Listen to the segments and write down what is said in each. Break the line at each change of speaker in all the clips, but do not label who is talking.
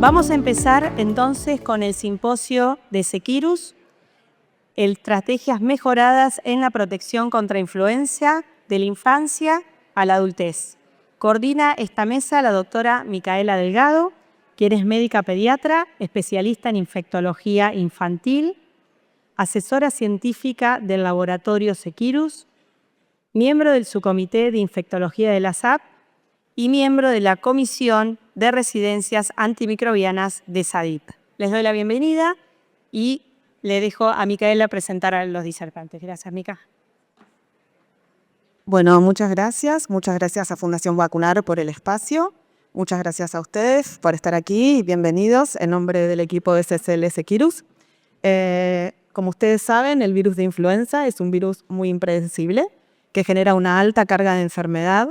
Vamos a empezar entonces con el simposio de Seqirus, estrategias mejoradas en la protección contra influenza de la infancia a la adultez. Coordina esta mesa la doctora Micaela Delgado, quien es médica pediatra, especialista en infectología infantil, asesora científica del laboratorio Seqirus, miembro del subcomité de infectología de la SAP y miembro de la Comisión de Residencias Antimicrobianas de SADIP. Les doy la bienvenida y le dejo a Micaela presentar a los disertantes. Gracias, Mica.
Bueno, muchas gracias a Fundación Vacunar por el espacio. Muchas gracias a ustedes por estar aquí y bienvenidos en nombre del equipo de CCL Seqirus. Como ustedes saben, el virus de influenza es un virus muy impredecible que genera una alta carga de enfermedad,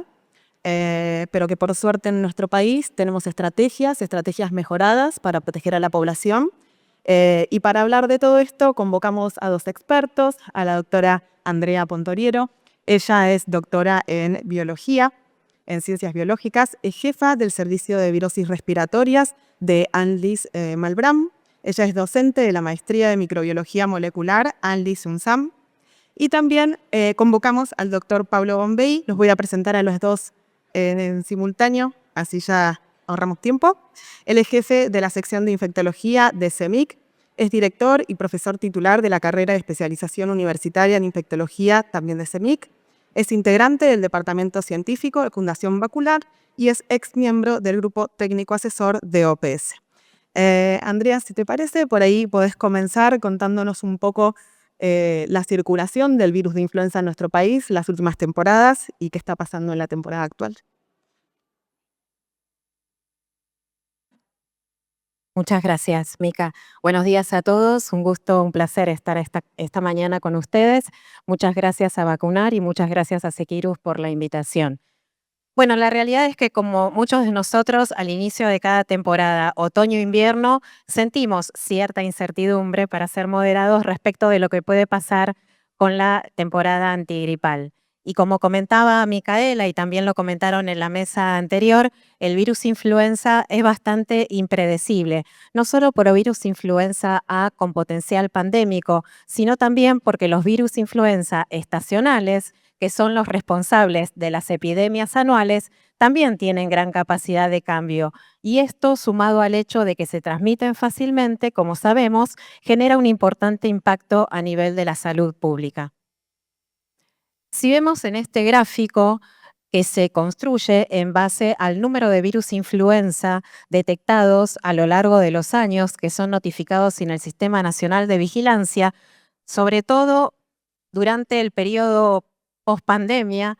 pero que por suerte en nuestro país tenemos estrategias mejoradas para proteger a la población. Y para hablar de todo esto convocamos a dos expertos, a la doctora Andrea Pontoriero. Ella es doctora en biología, en ciencias biológicas, es jefa del servicio de virosis respiratorias de Anlis Malbram. Ella es docente de la maestría de microbiología molecular Anlis UNSAM. Y también convocamos al doctor Pablo Bombay. Los voy a presentar a los dos en simultáneo, así ya ahorramos tiempo. Él es jefe de la sección de infectología de CEMIC, es director y profesor titular de la carrera de especialización universitaria en infectología también de CEMIC, es integrante del departamento científico de Fundación Vacunar y es ex miembro del grupo técnico asesor de OPS. Andrea, si te parece, por ahí podés comenzar contándonos un poco la circulación del virus de influenza en nuestro país, las últimas temporadas y qué está pasando en la temporada actual.
Muchas gracias, Mica. Buenos días a todos. Un gusto, un placer estar esta mañana con ustedes. Muchas gracias a Vacunar y muchas gracias a Seqirus por la invitación. Bueno, la realidad es que como muchos de nosotros al inicio de cada temporada, otoño-invierno, sentimos cierta incertidumbre, para ser moderados, respecto de lo que puede pasar con la temporada antigripal. Y como comentaba Micaela y también lo comentaron en la mesa anterior, el virus influenza es bastante impredecible, no solo por el virus influenza A con potencial pandémico, sino también porque los virus influenza estacionales, que son los responsables de las epidemias anuales, también tienen gran capacidad de cambio. Y esto, sumado al hecho de que se transmiten fácilmente, como sabemos, genera un importante impacto a nivel de la salud pública. Si vemos en este gráfico que se construye en base al número de virus influenza detectados a lo largo de los años que son notificados en el Sistema Nacional de Vigilancia, sobre todo durante el periodo pospandemia,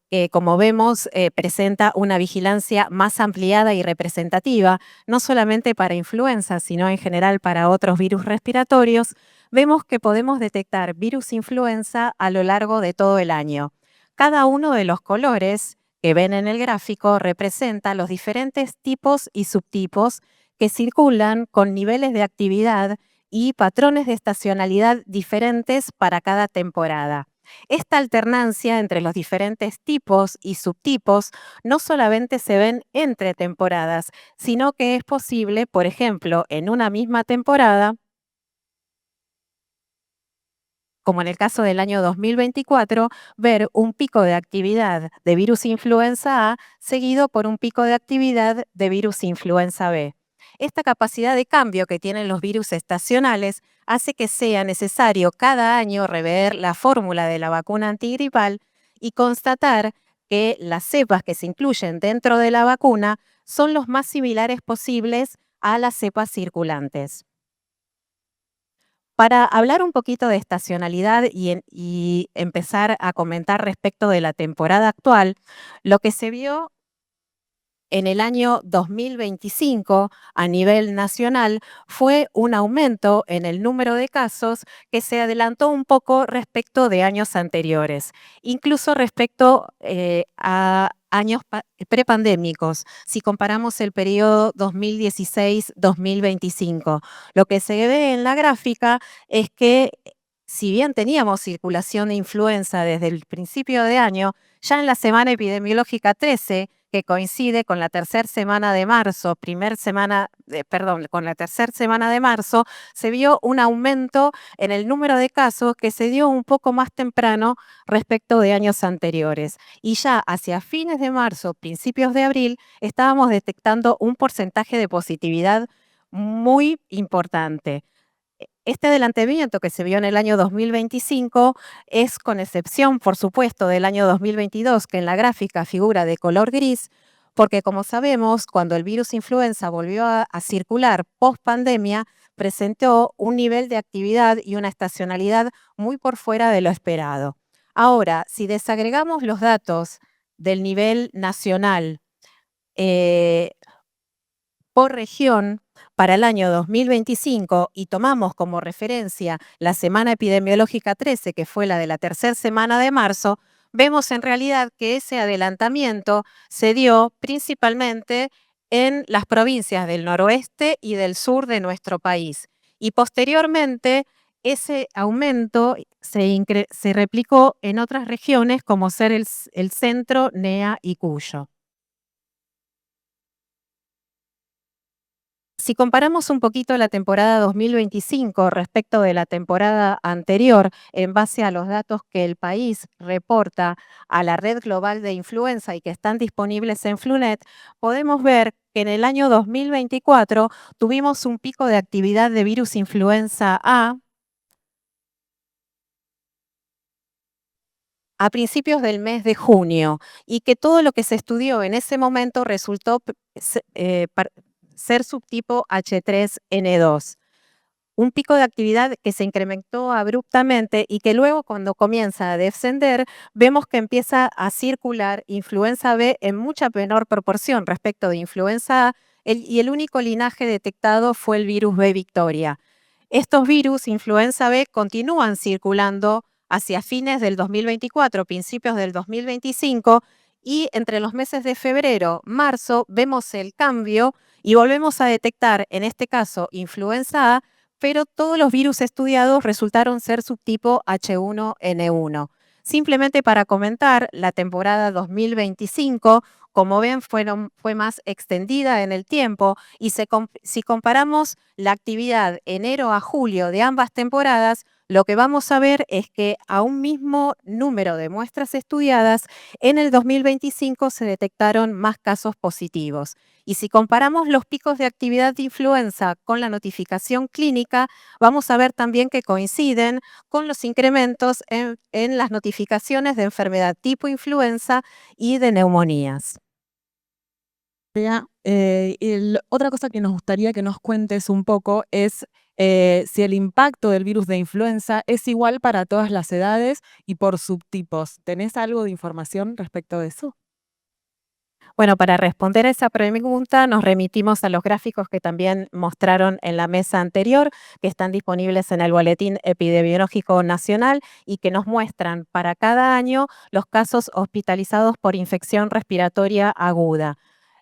que como vemos presenta una vigilancia más ampliada y representativa, no solamente para influenza, sino en general para otros virus respiratorios, vemos que podemos detectar virus influenza a lo largo de todo el año. Cada uno de los colores que ven en el gráfico representa los diferentes tipos y subtipos que circulan con niveles de actividad y patrones de estacionalidad diferentes para cada temporada. Esta alternancia entre los diferentes tipos y subtipos no solamente se ven entre temporadas, sino que es posible, por ejemplo, en una misma temporada, como en el caso del año 2024, ver un pico de actividad de virus influenza A seguido por un pico de actividad de virus influenza B. Esta capacidad de cambio que tienen los virus estacionales hace que sea necesario cada año rever la fórmula de la vacuna antigripal y constatar que las cepas que se incluyen dentro de la vacuna son los más similares posibles a las cepas circulantes. Para hablar un poquito de estacionalidad y empezar a comentar respecto de la temporada actual, lo que se vio en el año 2025 a nivel nacional fue un aumento en el número de casos que se adelantó un poco respecto de años anteriores, incluso respecto a años prepandémicos, si comparamos el periodo 2016-2025. Lo que se ve en la gráfica es que, si bien teníamos circulación de influenza desde el principio de año, ya en la semana epidemiológica 13, que coincide con la tercera semana de marzo, con la tercera semana de marzo, se vio un aumento en el número de casos que se dio un poco más temprano respecto de años anteriores. Y ya hacia fines de marzo, principios de abril, estábamos detectando un porcentaje de positividad muy importante. Este adelantamiento que se vio en el año 2025 es con excepción, por supuesto, del año 2022, que en la gráfica figura de color gris, porque como sabemos, cuando el virus influenza volvió a circular post pandemia, presentó un nivel de actividad y una estacionalidad muy por fuera de lo esperado. Ahora, si desagregamos los datos del nivel nacional eh, por región para el año 2025 y tomamos como referencia la semana epidemiológica 13, que fue la de la tercera semana de marzo, vemos en realidad que ese adelantamiento se dio principalmente en las provincias del noroeste y del sur de nuestro país. Y posteriormente, ese aumento se replicó en otras regiones como ser el centro, NEA y Cuyo. Si comparamos un poquito la temporada 2025 respecto de la temporada anterior, en base a los datos que el país reporta a la red global de influenza y que están disponibles en Flunet, podemos ver que en el año 2024 tuvimos un pico de actividad de virus influenza a principios del mes de junio y que todo lo que se estudió en ese momento resultó ser subtipo H3N2. Un pico de actividad que se incrementó abruptamente y que luego cuando comienza a descender, vemos que empieza a circular influenza B en mucha menor proporción respecto de influenza A, y el único linaje detectado fue el virus B Victoria. Estos virus, influenza B, continúan circulando hacia fines del 2024, principios del 2025, y entre los meses de febrero, marzo, vemos el cambio y volvemos a detectar, en este caso, influenza A, pero todos los virus estudiados resultaron ser subtipo H1N1. Simplemente para comentar, la temporada 2025, como ven, fue más extendida en el tiempo y si comparamos la actividad enero a julio de ambas temporadas, lo que vamos a ver es que a un mismo número de muestras estudiadas, en el 2025 se detectaron más casos positivos. Y si comparamos los picos de actividad de influenza con la notificación clínica, vamos a ver también que coinciden con los incrementos en las notificaciones de enfermedad tipo influenza y de neumonías.
Otra cosa que nos gustaría que nos cuentes un poco es si el impacto del virus de influenza es igual para todas las edades y por subtipos. ¿Tenés algo de información respecto de eso?
Bueno, para responder a esa pregunta nos remitimos a los gráficos que también mostraron en la mesa anterior, que están disponibles en el Boletín Epidemiológico Nacional y que nos muestran para cada año los casos hospitalizados por infección respiratoria aguda.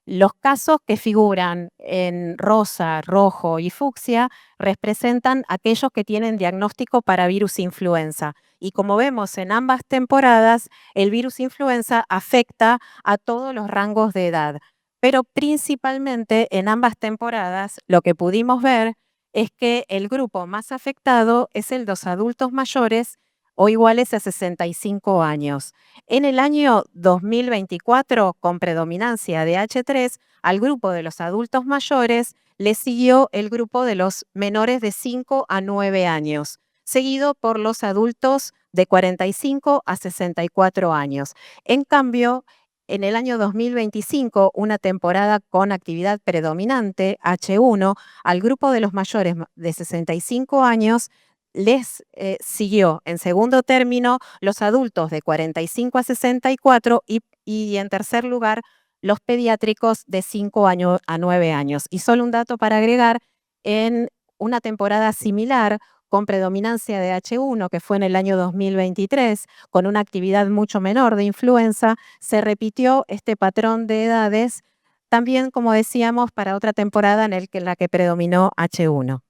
Los casos que figuran en rosa, rojo y fucsia representan aquellos que tienen diagnóstico para virus influenza. Y como vemos en ambas temporadas, el virus influenza afecta a todos los rangos de edad. Pero principalmente en ambas temporadas lo que pudimos ver es que el grupo más afectado es el de los adultos mayores o iguales a 65 años. En el año 2024, con predominancia de H3, al grupo de los adultos mayores le siguió el grupo de los menores de 5 a 9 años, seguido por los adultos de 45 a 64 años. En cambio, en el año 2025, una temporada con actividad predominante, H1, al grupo de los mayores de 65 años les siguió en segundo término los adultos de 45 a 64 y en tercer lugar los pediátricos de 5 años a 9 años. Y solo un dato para agregar, en una temporada similar con predominancia de H1, que fue en el año 2023, con una actividad mucho menor de influenza, se repitió este patrón de edades, también, como decíamos, para otra temporada en la que predominó H1.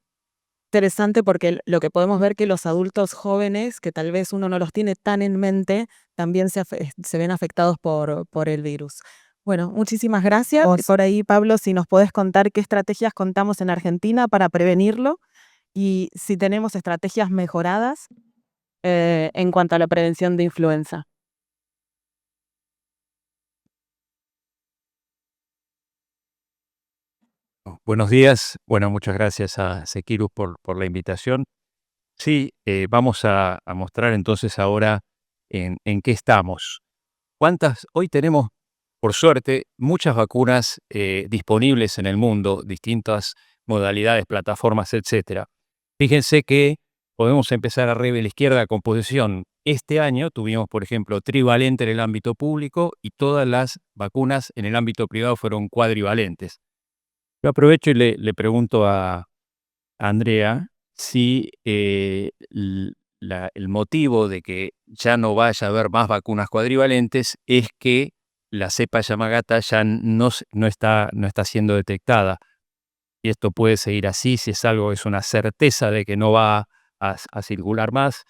Interesante porque lo que podemos ver que los adultos jóvenes, que tal vez uno no los tiene tan en mente, también se ven afectados por el virus. Bueno, muchísimas gracias. Por ahí, Pablo, si nos podés contar qué estrategias contamos en Argentina para prevenirlo y si tenemos estrategias mejoradas en cuanto a la prevención de influenza.
Buenos días. Bueno, muchas gracias a Seqirus por la invitación. Sí, vamos a mostrar entonces ahora en qué estamos. Hoy tenemos, por suerte, muchas vacunas disponibles en el mundo, distintas modalidades, plataformas, etcétera. Fíjense que podemos empezar arriba a la izquierda, composición. Este año tuvimos, por ejemplo, trivalente en el ámbito público y todas las vacunas en el ámbito privado fueron cuadrivalentes. Yo aprovecho y le pregunto a Andrea si el motivo de que ya no vaya a haber más vacunas cuadrivalentes es que la cepa Yamagata ya no está siendo detectada. Y esto puede seguir así, si es una certeza de que no va a circular más.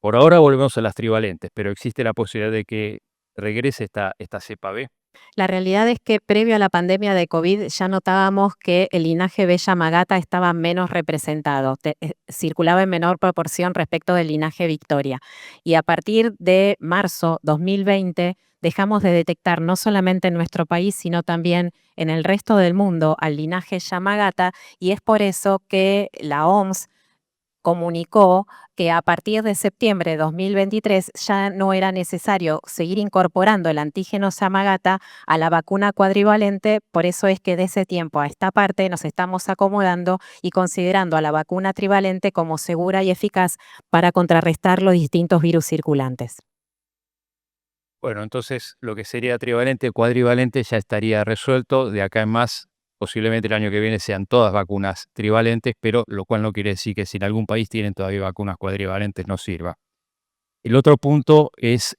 Por ahora volvemos a las trivalentes, pero existe la posibilidad de que regrese esta cepa B.
La realidad es que previo a la pandemia de COVID ya notábamos que el linaje B Yamagata estaba menos representado, circulaba en menor proporción respecto del linaje Victoria. Y a partir de marzo 2020 dejamos de detectar no solamente en nuestro país, sino también en el resto del mundo al linaje Yamagata, y es por eso que la OMS comunicó que a partir de septiembre de 2023 ya no era necesario seguir incorporando el antígeno Yamagata a la vacuna cuadrivalente. Por eso es que de ese tiempo a esta parte nos estamos acomodando y considerando a la vacuna trivalente como segura y eficaz para contrarrestar los distintos virus circulantes.
Bueno, entonces lo que sería trivalente, cuadrivalente ya estaría resuelto. De acá en más, posiblemente el año que viene sean todas vacunas trivalentes, pero lo cual no quiere decir que si en algún país tienen todavía vacunas cuadrivalentes no sirva. El otro punto es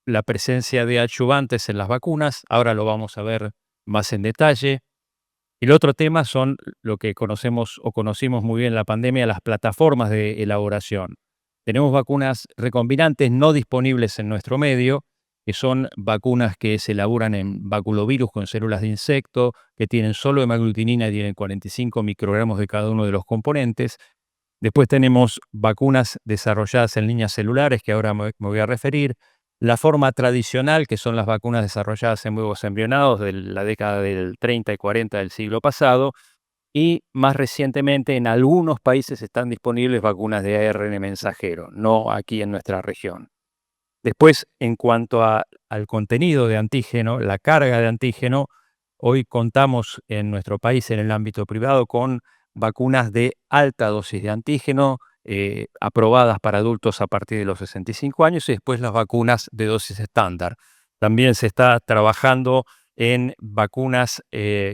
la presencia de adyuvantes en las vacunas. Ahora lo vamos a ver más en detalle. El otro tema son lo que conocemos o conocimos muy bien en la pandemia, las plataformas de elaboración. Tenemos vacunas recombinantes no disponibles en nuestro medio, que son vacunas que se elaboran en baculovirus con células de insecto, que tienen solo hemaglutinina y tienen 45 microgramos de cada uno de los componentes. Después tenemos vacunas desarrolladas en líneas celulares, que ahora me voy a referir. La forma tradicional, que son las vacunas desarrolladas en huevos embrionados de la década del 30 y 40 del siglo pasado. Y más recientemente en algunos países están disponibles vacunas de ARN mensajero, no aquí en nuestra región. Después, en cuanto al contenido de antígeno, la carga de antígeno, hoy contamos en nuestro país, en el ámbito privado, con vacunas de alta dosis de antígeno, aprobadas para adultos a partir de los 65 años, y después las vacunas de dosis estándar. También se está trabajando en vacunas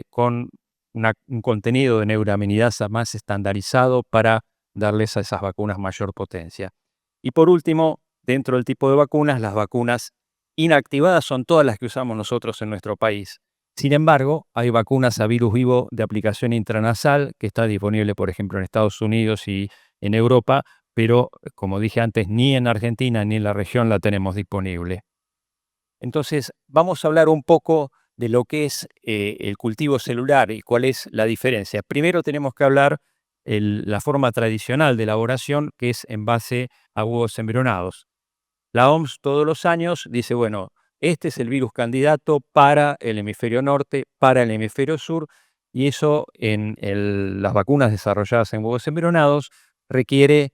con un contenido de neuraminidasa más estandarizado para darles a esas vacunas mayor potencia. Y por último, dentro del tipo de vacunas, las vacunas inactivadas son todas las que usamos nosotros en nuestro país. Sin embargo, hay vacunas a virus vivo de aplicación intranasal que está disponible, por ejemplo, en Estados Unidos y en Europa, pero, como dije antes, ni en Argentina ni en la región la tenemos disponible. Entonces, vamos a hablar un poco de lo que es el cultivo celular y cuál es la diferencia. Primero tenemos que hablar la forma tradicional de elaboración, que es en base a huevos embrionados. La OMS todos los años dice, bueno, este es el virus candidato para el hemisferio norte, para el hemisferio sur, y eso en las vacunas desarrolladas en huevos embrionados requiere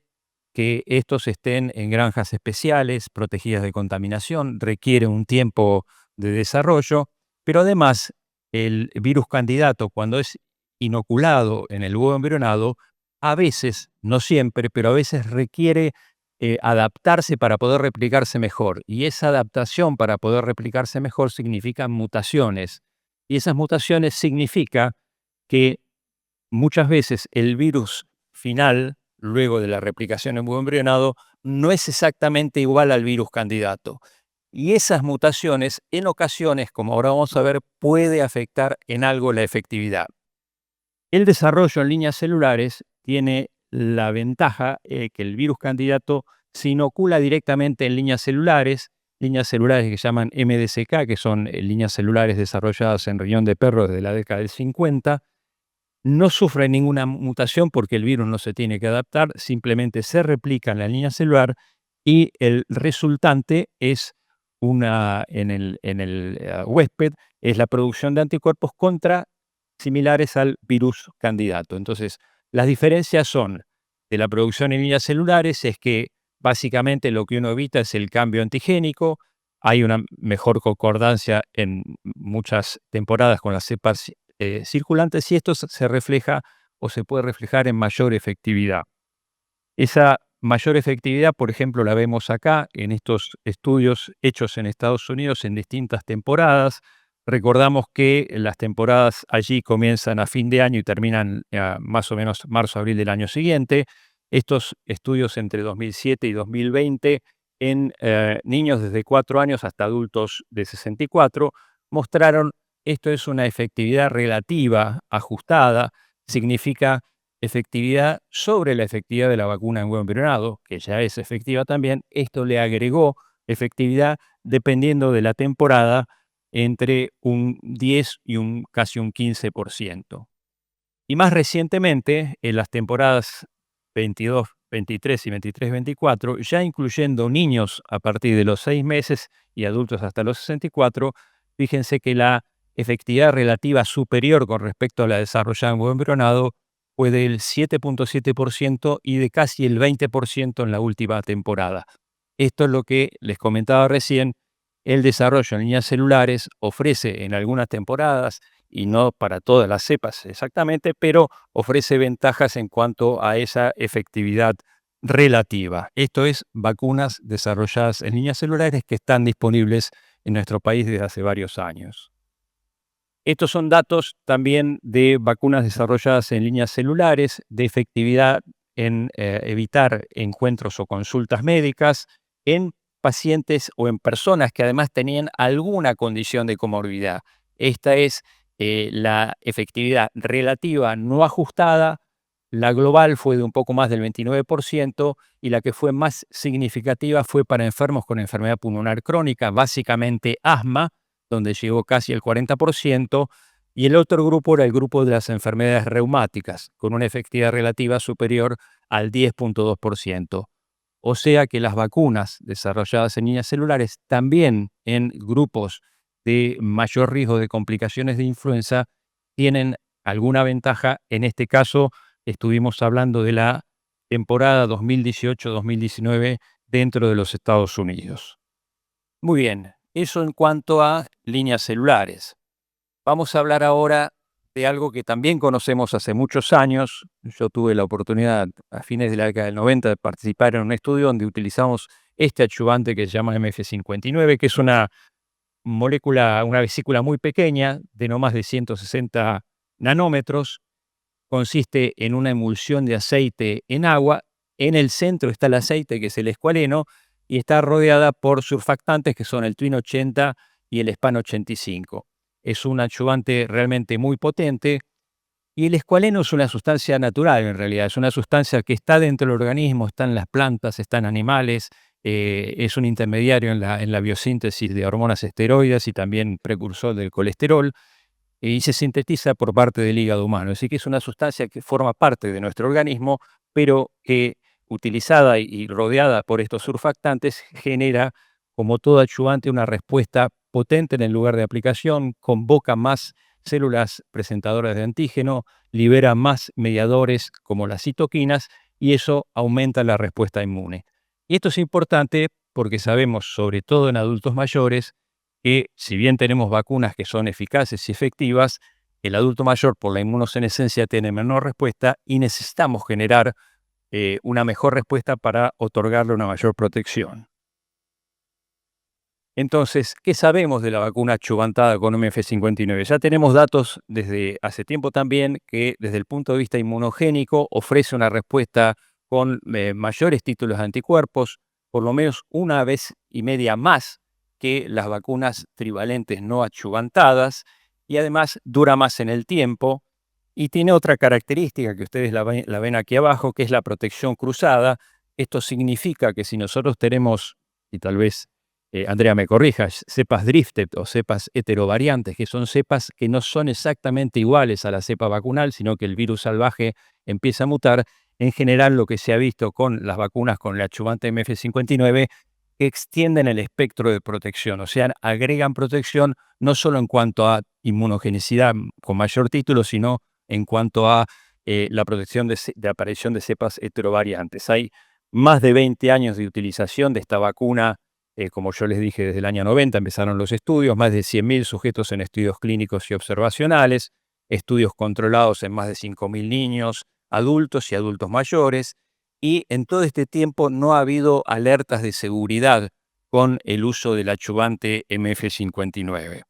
que estos estén en granjas especiales, protegidas de contaminación, requiere un tiempo de desarrollo, pero además el virus candidato, cuando es inoculado en el huevo embrionado, a veces, no siempre, pero a veces requiere adaptarse para poder replicarse mejor. Y esa adaptación para poder replicarse mejor significa mutaciones. Y esas mutaciones significa que muchas veces el virus final, luego de la replicación en huevo embrionado, no es exactamente igual al virus candidato. Y esas mutaciones, en ocasiones, como ahora vamos a ver, puede afectar en algo la efectividad. El desarrollo en líneas celulares tiene la ventaja que el virus candidato se inocula directamente en líneas celulares, líneas celulares que se llaman MDSK, que son líneas celulares desarrolladas en riñón de perro desde la década del 50. No sufren ninguna mutación porque el virus no se tiene que adaptar, simplemente se replica en la línea celular y el resultante es en el huésped, es la producción de anticuerpos similares al virus candidato. Entonces, las diferencias son de la producción en líneas celulares, es que básicamente lo que uno evita es el cambio antigénico, hay una mejor concordancia en muchas temporadas con las cepas circulantes y esto se refleja o se puede reflejar en mayor efectividad. Esa mayor efectividad, por ejemplo, la vemos acá en estos estudios hechos en Estados Unidos en distintas temporadas. Recordamos que las temporadas allí comienzan a fin de año y terminan más o menos marzo-abril del año siguiente. Estos estudios entre 2007 y 2020 en niños desde 4 años hasta adultos de 64 mostraron esto es una efectividad relativa ajustada, significa efectividad sobre la efectividad de la vacuna en huevo embrionado, que ya es efectiva también. Esto le agregó efectividad dependiendo de la temporada entre un 10 y casi un 15%. Y más recientemente, en las temporadas 22, 23 y 23-24, ya incluyendo niños a partir de los 6 meses y adultos hasta los 64, fíjense que la efectividad relativa superior con respecto a la desarrollada en huevo embrionado fue del 7.7% y de casi el 20% en la última temporada. Esto es lo que les comentaba recién. El desarrollo en líneas celulares ofrece en algunas temporadas, y no para todas las cepas exactamente, pero ofrece ventajas en cuanto a esa efectividad relativa. Esto es vacunas desarrolladas en líneas celulares que están disponibles en nuestro país desde hace varios años. Estos son datos también de vacunas desarrolladas en líneas celulares, de efectividad en evitar encuentros o consultas médicas en pacientes o en personas que además tenían alguna condición de comorbilidad. Esta es la efectividad relativa no ajustada. La global fue de un poco más del 29% y la que fue más significativa fue para enfermos con enfermedad pulmonar crónica, básicamente asma, donde llegó casi el 40%, y el otro grupo era el grupo de las enfermedades reumáticas, con una efectividad relativa superior al 10.2%. O sea que las vacunas desarrolladas en líneas celulares, también en grupos de mayor riesgo de complicaciones de influenza, tienen alguna ventaja. En este caso, estuvimos hablando de la temporada 2018-2019 dentro de los Estados Unidos. Muy bien, eso en cuanto a líneas celulares. Vamos a hablar ahora de algo que también conocemos hace muchos años. Yo tuve la oportunidad a fines de la década del 90 de participar en un estudio donde utilizamos este adjuvante que se llama MF59, que es una molécula, una vesícula muy pequeña de no más de 160 nanómetros. Consiste en una emulsión de aceite en agua. En el centro está el aceite, que es el escualeno, y está rodeada por surfactantes que son el Twin 80 y el Span 85. Es un adjuvante realmente muy potente y el escualeno es una sustancia natural en realidad, es una sustancia que está dentro del organismo, está en las plantas, está en animales, es un intermediario en la biosíntesis de hormonas esteroides y también precursor del colesterol y se sintetiza por parte del hígado humano. Así que es una sustancia que forma parte de nuestro organismo, pero que utilizada y rodeada por estos surfactantes genera, como todo adjuvante, una respuesta potente en el lugar de aplicación, convoca más células presentadoras de antígeno, libera más mediadores como las citoquinas y eso aumenta la respuesta inmune. Y esto es importante porque sabemos, sobre todo en adultos mayores, que si bien tenemos vacunas que son eficaces y efectivas, el adulto mayor por la inmunosenescencia tiene menor respuesta y necesitamos generar una mejor respuesta para otorgarle una mayor protección. Entonces, ¿qué sabemos de la vacuna adjuvantada con MF59? Ya tenemos datos desde hace tiempo también que desde el punto de vista inmunogénico ofrece una respuesta con mayores títulos de anticuerpos, por lo menos una vez y media más que las vacunas trivalentes no adjuvantadas y además dura más en el tiempo y tiene otra característica que ustedes la ven aquí abajo, que es la protección cruzada. Esto significa que si nosotros tenemos, y tal vez Andrea me corrija, cepas drifted o cepas heterovariantes, que son cepas que no son exactamente iguales a la cepa vacunal, sino que el virus salvaje empieza a mutar. En general, lo que se ha visto con las vacunas con el adyuvante MF59, que extienden el espectro de protección, o sea, agregan protección no solo en cuanto a inmunogenicidad con mayor título, sino en cuanto a la protección de aparición de cepas heterovariantes. Hay más de 20 años de utilización de esta vacuna. Como yo les dije, desde el año 90 empezaron los estudios, más de 100.000 sujetos en estudios clínicos y observacionales, estudios controlados en más de 5.000 niños, adultos y adultos mayores, y en todo este tiempo no ha habido alertas de seguridad con el uso del adyuvante MF59.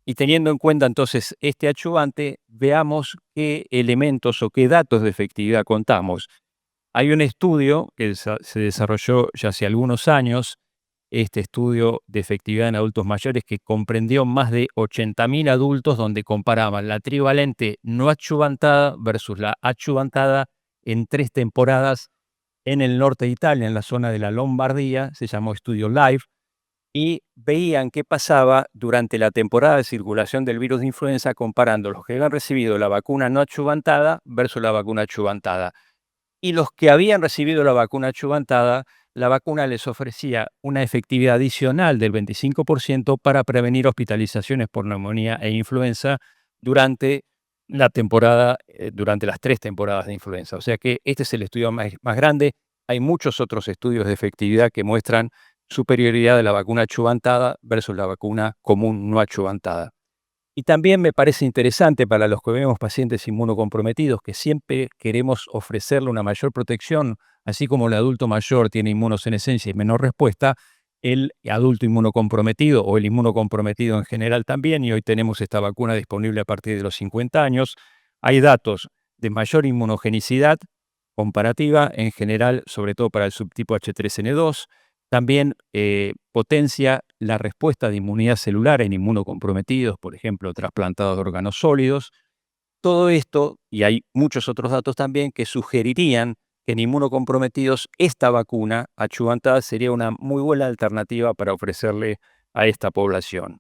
Y teniendo en cuenta entonces este adyuvante, veamos qué elementos o qué datos de efectividad contamos. Hay un estudio que se desarrolló ya hace algunos años, este estudio de efectividad en adultos mayores, que comprendió más de 80.000 adultos, donde comparaban la trivalente no adyuvantada versus la adyuvantada en 3 temporadas en el norte de Italia, en la zona de la Lombardía. Se llamó estudio LIVE, y veían qué pasaba durante la temporada de circulación del virus de influenza comparando los que habían recibido la vacuna no adyuvantada versus la vacuna adyuvantada. Y los que habían recibido la vacuna adyuvantada, la vacuna les ofrecía una efectividad adicional del 25% para prevenir hospitalizaciones por neumonía e influenza durante la temporada, durante las 3 temporadas de influenza. O sea que este es el estudio más grande. Hay muchos otros estudios de efectividad que muestran superioridad de la vacuna adyuvantada versus la vacuna común no adyuvantada. Y también me parece interesante para los que vemos pacientes inmunocomprometidos, que siempre queremos ofrecerle una mayor protección, así como el adulto mayor tiene inmunosenescencia y menor respuesta, el adulto inmunocomprometido o el inmunocomprometido en general también, y hoy tenemos esta vacuna disponible a partir de los 50 años. Hay datos de mayor inmunogenicidad comparativa en general, sobre todo para el subtipo H3N2. También potencia la respuesta de inmunidad celular en inmunocomprometidos, por ejemplo, trasplantados de órganos sólidos. Todo esto, y hay muchos otros datos también, que sugerirían que en inmunocomprometidos esta vacuna adyuvantada sería una muy buena alternativa para ofrecerle a esta población.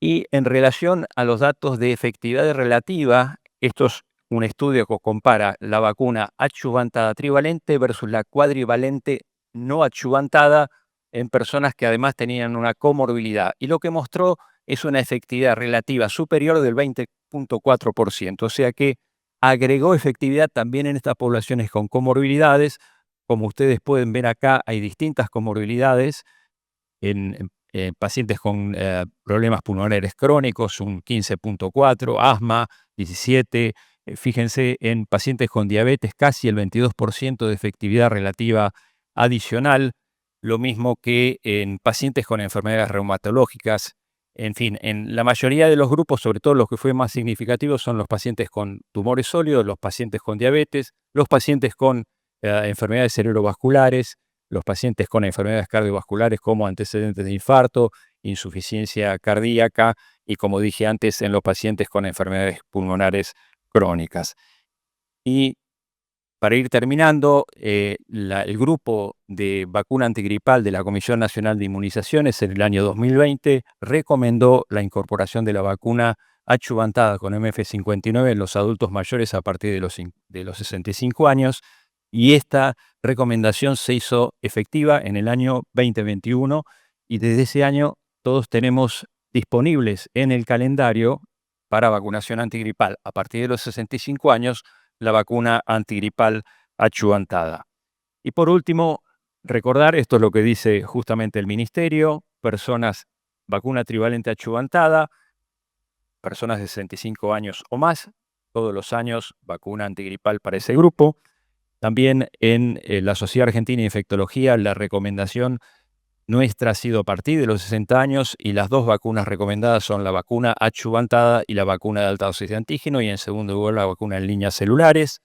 Y en relación a los datos de efectividad relativa, esto es un estudio que compara la vacuna adyuvantada trivalente versus la cuadrivalente no adyuvantada en personas que además tenían una comorbilidad. Y lo que mostró es una efectividad relativa superior del 20.4%. O sea que agregó efectividad también en estas poblaciones con comorbilidades. Como ustedes pueden ver acá, hay distintas comorbilidades en pacientes con problemas pulmonares crónicos, un 15.4, asma, 17. Fíjense, en pacientes con diabetes, casi el 22% de efectividad relativa adicional, lo mismo que en pacientes con enfermedades reumatológicas. En fin, en la mayoría de los grupos, sobre todo los que fue más significativos, son los pacientes con tumores sólidos, los pacientes con diabetes, los pacientes con enfermedades cerebrovasculares, los pacientes con enfermedades cardiovasculares como antecedentes de infarto, insuficiencia cardíaca y, como dije antes, en los pacientes con enfermedades pulmonares crónicas. Y para ir terminando, el grupo de vacuna antigripal de la Comisión Nacional de Inmunizaciones en el año 2020 recomendó la incorporación de la vacuna adyuvantada con MF59 en los adultos mayores a partir de los 65 años, y esta recomendación se hizo efectiva en el año 2021, y desde ese año todos tenemos disponibles en el calendario para vacunación antigripal a partir de los 65 años la vacuna antigripal adyuvantada. Y por último, recordar, esto es lo que dice justamente el Ministerio: personas, vacuna trivalente adyuvantada, personas de 65 años o más, todos los años vacuna antigripal para ese grupo. También en la Sociedad Argentina de Infectología, la recomendación nuestra ha sido a partir de los 60 años, y las 2 vacunas recomendadas son la vacuna adyuvantada y la vacuna de alta dosis de antígeno, y en segundo lugar la vacuna en líneas celulares.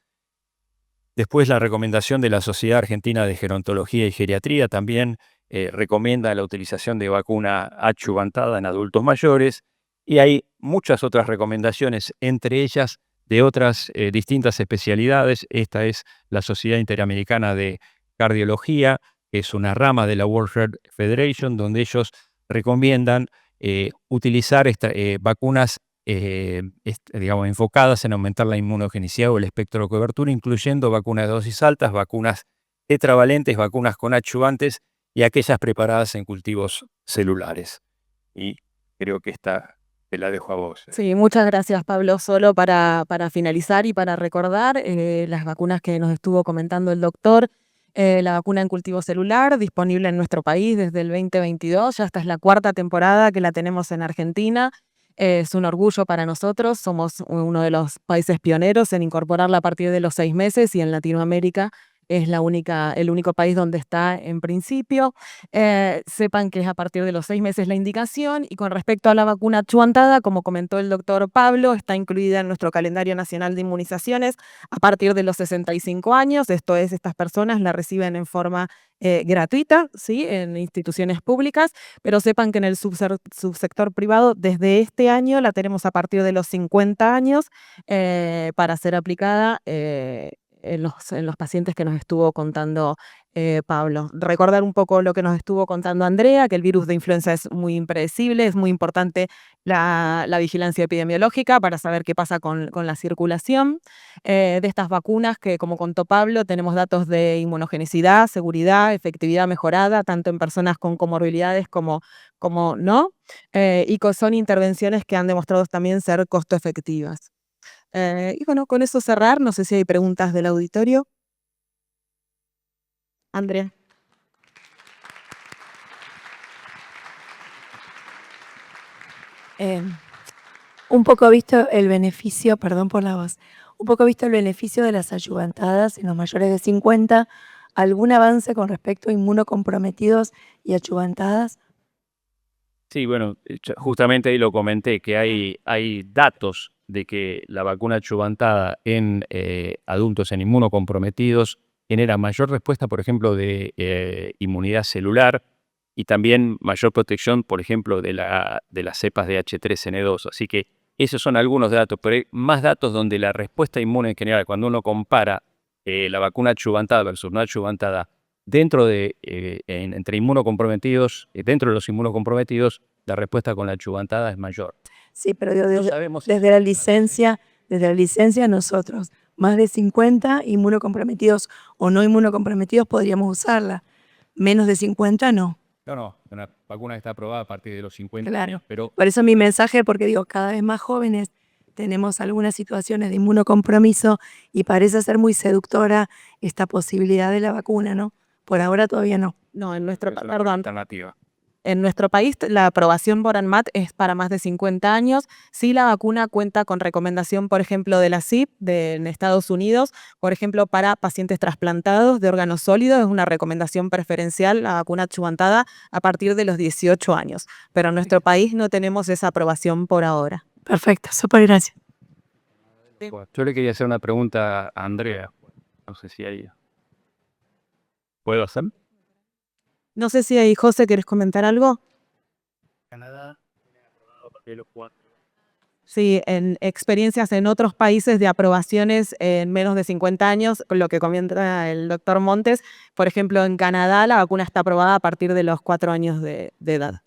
Después, la recomendación de la Sociedad Argentina de Gerontología y Geriatría también recomienda la utilización de vacuna adyuvantada en adultos mayores, y hay muchas otras recomendaciones, entre ellas de otras distintas especialidades. Esta es la Sociedad Interamericana de Cardiología, es una rama de la World Health Federation, donde ellos recomiendan utilizar vacunas digamos, enfocadas en aumentar la inmunogenicidad o el espectro de cobertura, incluyendo vacunas de dosis altas, vacunas tetravalentes, vacunas con adyuvantes y aquellas preparadas en cultivos celulares. Y creo que esta te la dejo a vos.
Sí, muchas gracias, Pablo. Solo para finalizar y para recordar las vacunas que nos estuvo comentando el doctor. La vacuna en cultivo celular, disponible en nuestro país desde el 2022. Ya esta es la 4ª temporada que la tenemos en Argentina. Es un orgullo para nosotros. Somos uno de los países pioneros en incorporarla a partir de los 6 meses y en Latinoamérica es el único país donde está en principio. Sepan que es a partir de los 6 meses la indicación, y con respecto a la vacuna adyuvantada, como comentó el doctor Pablo, está incluida en nuestro calendario nacional de inmunizaciones a partir de los 65 años. Esto es, estas personas la reciben en forma gratuita, ¿sí?, en instituciones públicas, pero sepan que en el subsector privado desde este año la tenemos a partir de los 50 años para ser aplicada en los pacientes que nos estuvo contando Pablo. Recordar un poco lo que nos estuvo contando Andrea, que el virus de influenza es muy impredecible, es muy importante la vigilancia epidemiológica para saber qué pasa con la circulación de estas vacunas, que como contó Pablo, tenemos datos de inmunogenicidad, seguridad, efectividad mejorada, tanto en personas con comorbilidades como no, y son intervenciones que han demostrado también ser costo efectivas. Y bueno, con eso cerrar, no sé si hay preguntas del auditorio. Andrea.
Un poco visto el beneficio, perdón por la voz, un poco visto el beneficio de las adyuvantadas en los mayores de 50, ¿algún avance con respecto a inmunocomprometidos y adyuvantadas?
Sí, bueno, justamente ahí lo comenté, que hay datos de que la vacuna adyuvantada en adultos en inmunocomprometidos genera mayor respuesta, por ejemplo, de inmunidad celular y también mayor protección, por ejemplo, de las cepas de H3N2. Así que esos son algunos datos, pero hay más datos donde la respuesta inmune en general, cuando uno compara la vacuna adyuvantada versus no adyuvantada, entre inmunocomprometidos, dentro de los inmunocomprometidos, la respuesta con la adyuvantada es mayor.
Sí, pero digo,
No sabemos si-
desde la licencia nosotros, más de 50 inmunocomprometidos o no inmunocomprometidos podríamos usarla. Menos de 50 no.
No, una vacuna que está aprobada a partir de los 50
Claro.
años, pero
Por eso mi mensaje, porque digo, cada vez más jóvenes tenemos algunas situaciones de inmunocompromiso y parece ser muy seductora esta posibilidad de la vacuna, ¿no? Por ahora todavía no.
No,
es una alternativa.
En nuestro país la aprobación por ANMAT es para más de 50 años. Sí, la vacuna cuenta con recomendación, por ejemplo, de la CIP en Estados Unidos, por ejemplo, para pacientes trasplantados de órganos sólidos. Es una recomendación preferencial la vacuna adyuvantada a partir de los 18 años. Pero en nuestro país no tenemos esa aprobación por ahora.
Perfecto, súper gracias.
Yo le quería hacer una pregunta a Andrea. No sé si hay... ¿Puedo hacer?
No sé si ahí, José, ¿querés comentar algo?
Canadá tiene aprobado a partir de los 4.
Sí, en experiencias en otros países de aprobaciones en menos de 50 años, con lo que comenta el doctor Montes, por ejemplo, en Canadá la vacuna está aprobada a partir de los 4 años de edad.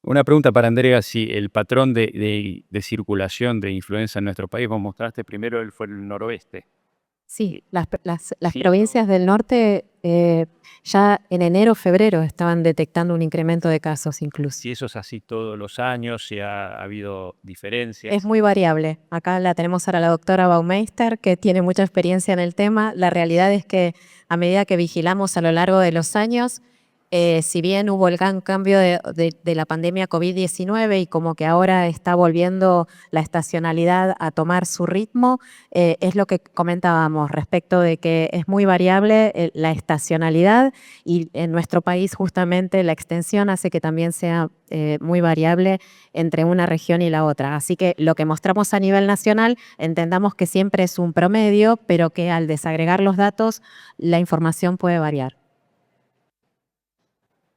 Una pregunta para Andrea, si el patrón de circulación de influenza en nuestro país, vos mostraste primero, fue el noroeste.
Sí, las
Sí,
provincias del norte ya en enero, febrero estaban detectando un incremento de casos incluso.
Si eso es así todos los años, si ha habido diferencias.
Es muy variable. Acá la tenemos ahora la doctora Baumeister, que tiene mucha experiencia en el tema. La realidad es que a medida que vigilamos a lo largo de los años, si bien hubo el gran cambio de la pandemia COVID-19 y como que ahora está volviendo la estacionalidad a tomar su ritmo, es lo que comentábamos respecto de que es muy variable la estacionalidad, y en nuestro país justamente la extensión hace que también sea muy variable entre una región y la otra. Así que lo que mostramos a nivel nacional, entendamos que siempre es un promedio, pero que al desagregar los datos, la información puede variar.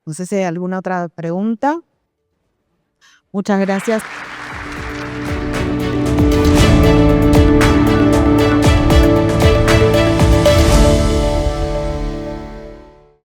No sé si hay alguna otra pregunta. Muchas gracias.